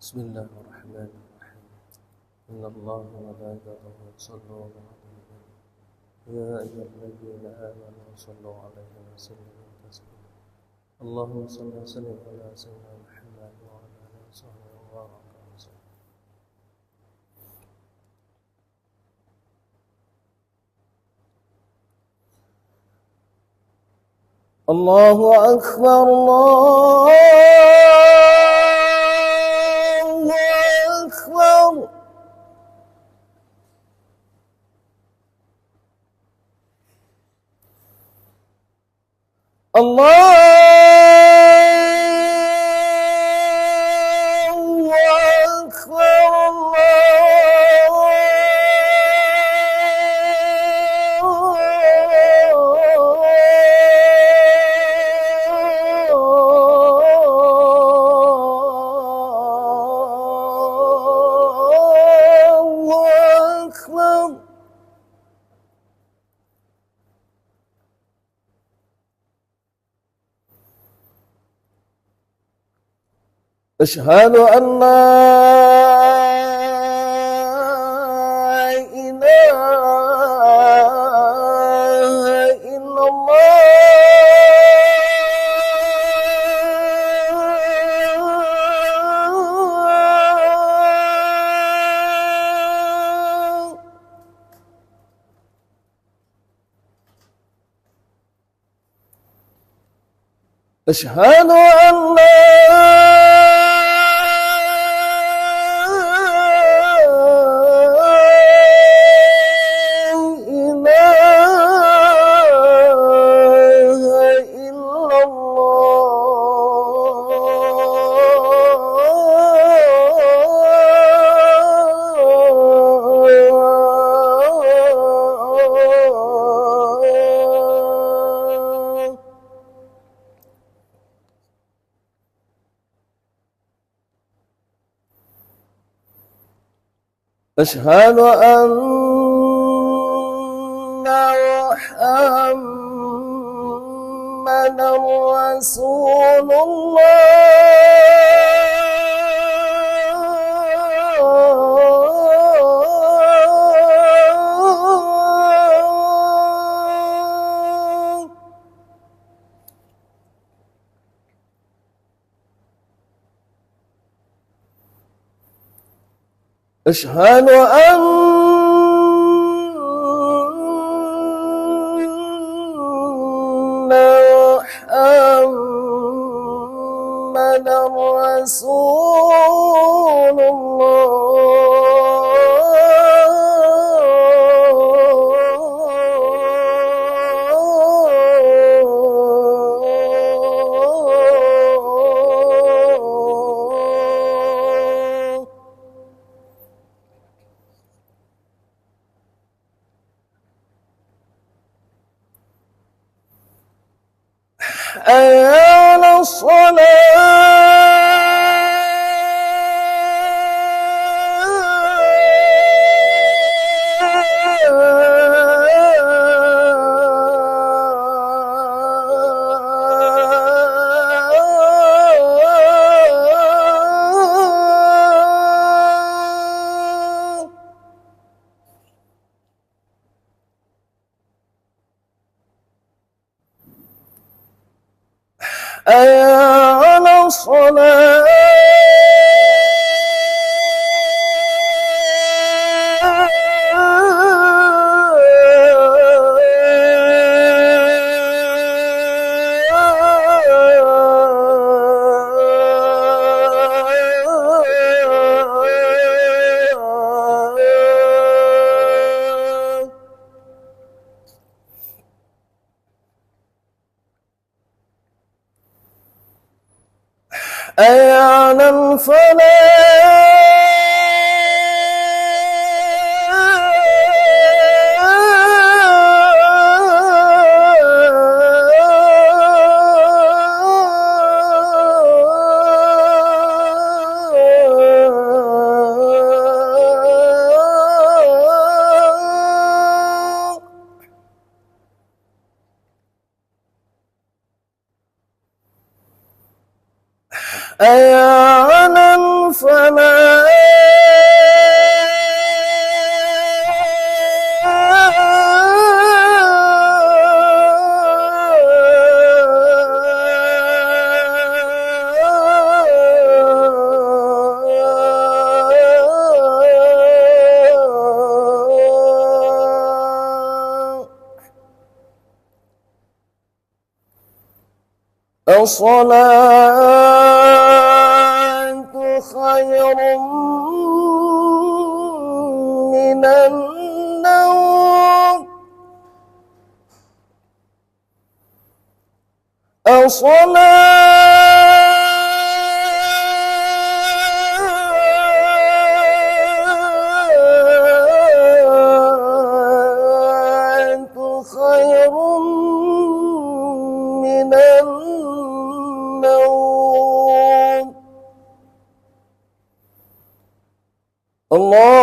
بسم الله الرحمن الرحيم. إن الله وملائكته يصلون على النبي يا أيها الذين آمنوا صلوا عليه وسلموا تسليما. اللهم صل وسلم على سيدنا محمد وعلى آله وصحبه وبارك وسلم. الله أكبر الله أكبر. الله أكبر الله أكبر. أشهد أن لا إله إلا الله. أشهد أن لا إله إلا الله. أشهد أن محمدا رسول الله. أشهد أن محمدا رسول الله. حي على الصلاة. حي على الصلاة. حي على الفلاح. حي على الفلاح الصلاة خير من النوم الصلاة خير من النوم الله